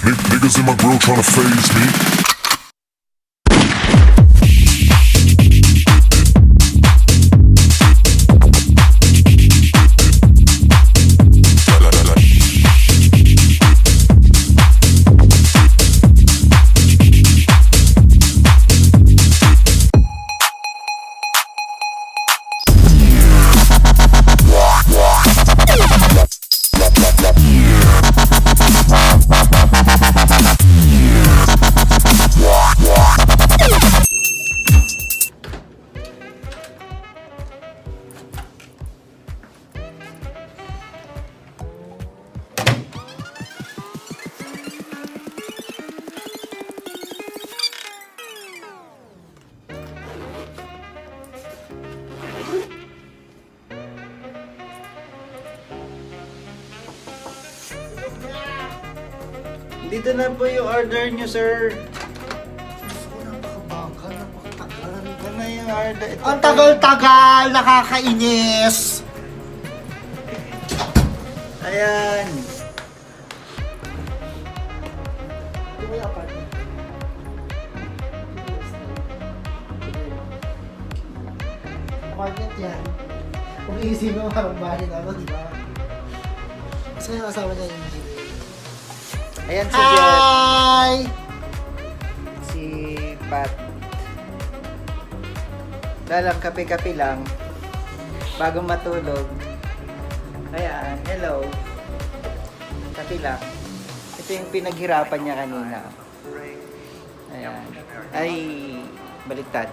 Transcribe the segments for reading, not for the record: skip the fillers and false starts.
Niggas in my grill tryna phase me. Dito na po yung order nyo, sir. Napakatagal. Ito na yung order. Ito Ang po. tagal-tagal, nakakainis. Ayan. Di ba yung apartment? Apartment yan. Kung iisipin mo parang bahay na ako, di ba? Kasi yung asawa niya yung engineer. Ayan si Jet. Hi! Si Pat. Dalang kape-kape lang. Bago matulog. Ayan, hello. Kape lang. Ito yung pinaghirapan niya kanina. Ayan. Ay, baliktad.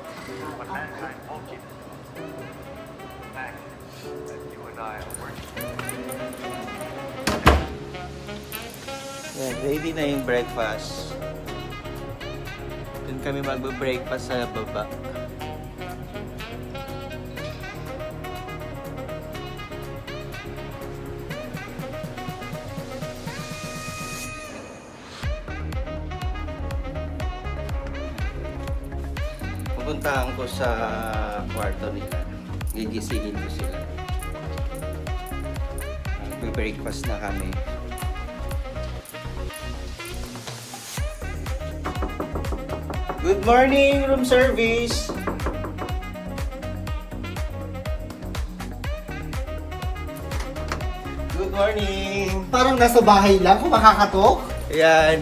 Yan, ready na yung breakfast. Doon kami magbe-breakfast sa baba. Pupuntahan ko sa kwarto nila. Gigisingin ko sila. Magbe-breakfast na kami. Good morning, room service. Good morning. Parang nasa bahay lang kung makakatok. Ayan.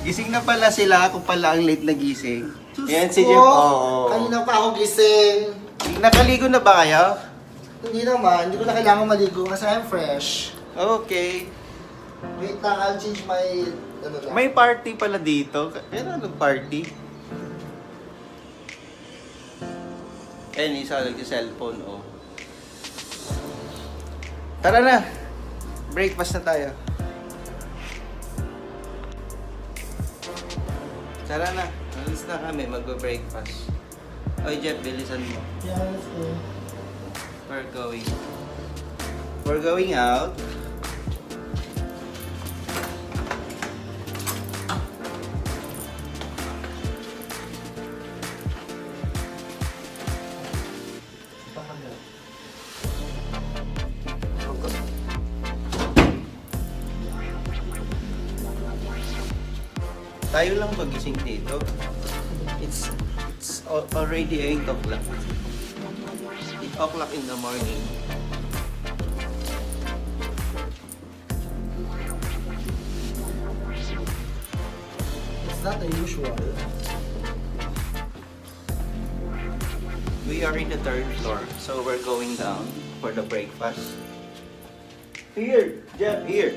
Gising na pala sila. Ako pala ang late na gising. Diyos Ayan si ko, Jeff. Oo. kanina pa ako gising. Nakaligo na ba kayo? Hindi naman, hindi ko na kailangan maligo kasi I'm fresh. Okay. Wait lang, I'll change my... Ano lang. May party pala dito. Anong party? Ayan, isa nag-cellphone, oh. Tara na! Breakfast na tayo. Tara na. Alis na kami, magbe-breakfast. Oy, Jeff, bilisan mo. Yeah, let's go. We're going out. Tayo lang magising dito. It's already 8 o'clock. 8 o'clock in the morning. It's not the usual. We are in the 3rd floor, so we're going down for the breakfast. Here, Jeff, here.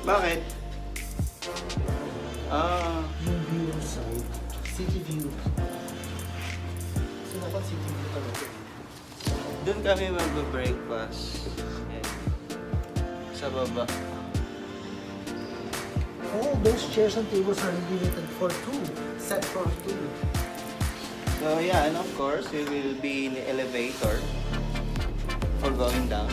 Bakit? Yung view side. City view. So, dapat city view talaga. Doon kami mag-breakfast. Yan. Sa baba. Oh, those chairs and tables are limited for two. Set for two. So yeah, and of course, we will be in the elevator for going down.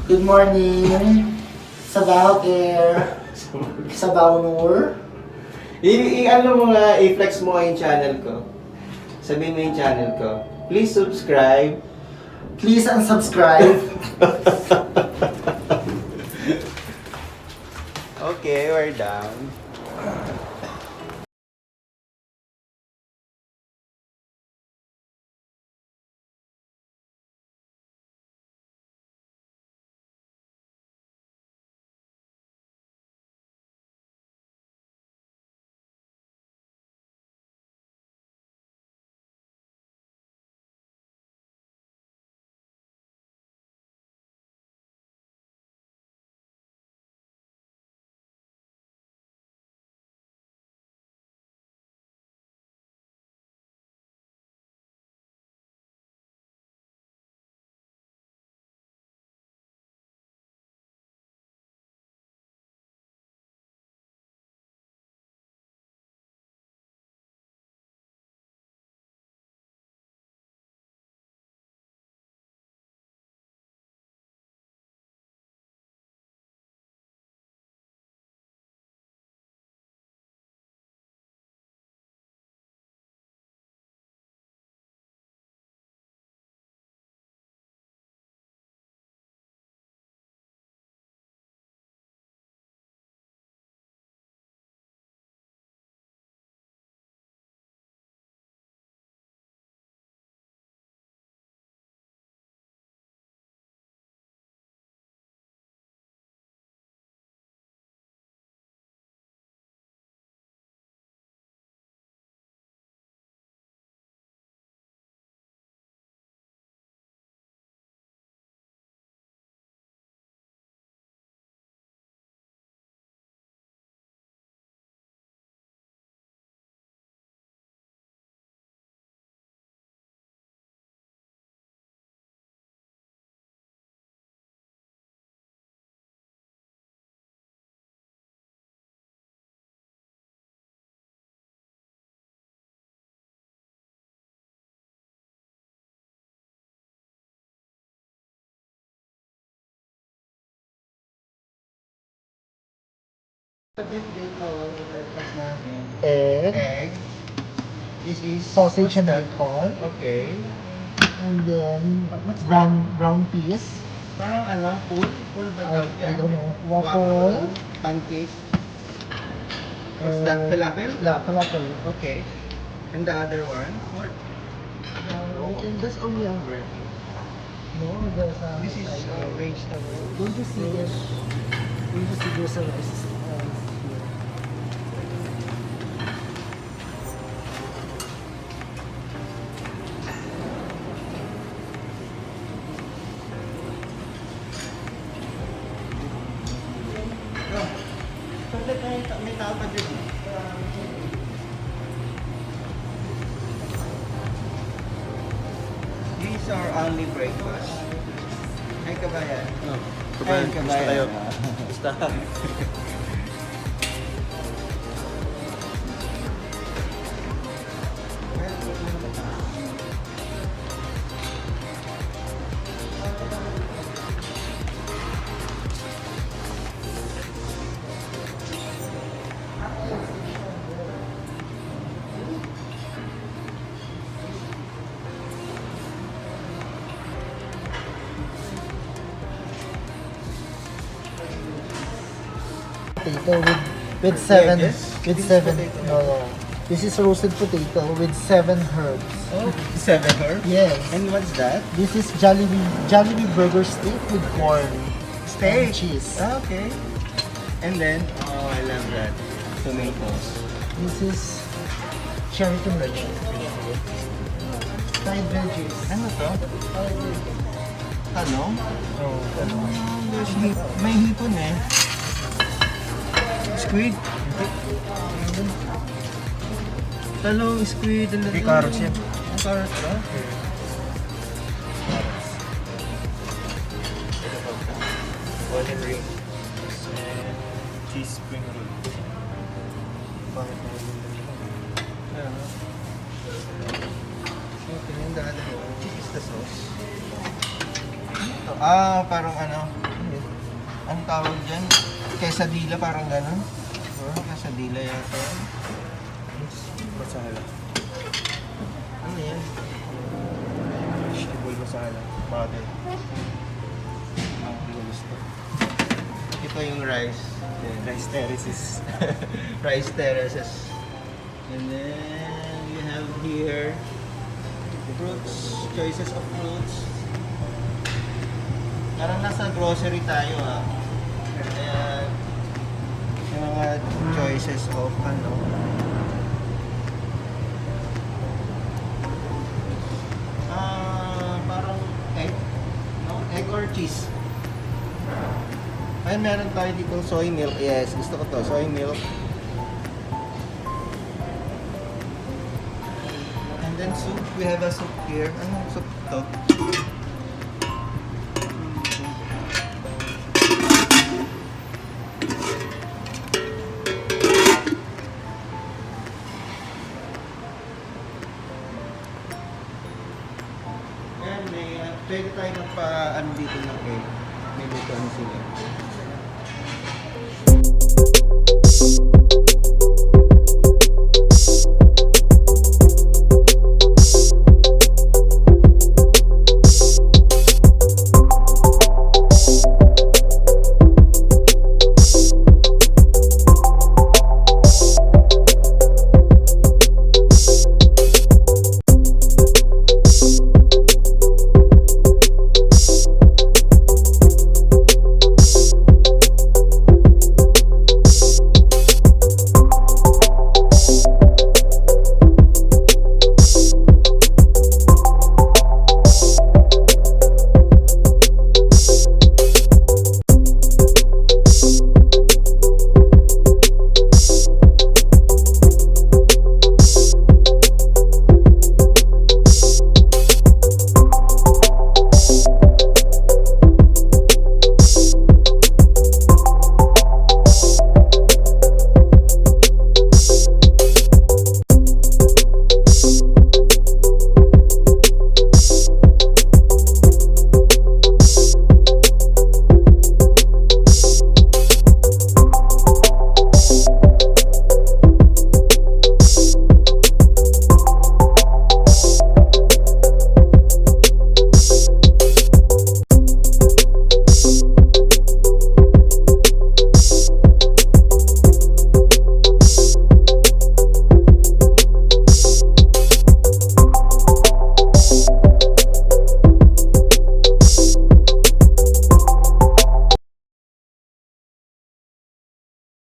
Good morning. Sabaw Air. Sabaw Noor. Ano mo nga, i-flex mo yung channel ko. Sabihin mo yung channel ko. Please subscribe. Please unsubscribe. Okay, we're done. Egg. This is Sausage and bacon. okay. And then brown peas. Parang ano, full ba I don't know. Waffle. pancake. What's that? Falafel? Falafel. Okay. And the other one? What? And that's only a bread. No, there's a... This is vegetable. Don't you see this? Don't you see there's a rice here? May tao pa dyan. These are only breakfast. Ay, kabayan. Ay, kabayan. Basta. Potato with seven Yes, with this is seven potato. no. This is roasted potato with 7 herbs. Oh, 7 herb? Yes. And what's that? This is Jollibee burger steak with corn and cheese. Ah, okay. And then, oh, I love that. Tomatoes. This is cherry tomato. Fried veggies. Ano to? Talong? Oh, There's may hipon eh. Squid? Talong, squid, and May carrots yan. Ang carrots ba? Golden ring and cheese spring roll. Okay, yung dahil mo. Cheese the sauce. Ah, parang ano, Ang tawag dyan? Quesadilla, parang gano'n. Quesadilla yata yan. Masala. Ano yan? Vegetable masala. Butter. Hindi ko gusto. Ito yung rice. Rice terraces. Rice terraces. And then you have here fruits, choices of fruits. Parang nasa grocery tayo ah. Kaya yung mga choices of ano. Parang egg. No? Egg or cheese. Ay, meron tayo dito soy milk. Yes, gusto ko to. Soy milk. And then soup. We have a soup here. Anong soup to? Ayan, pwede tayo magpa-ano dito ng egg. May lutuan sila.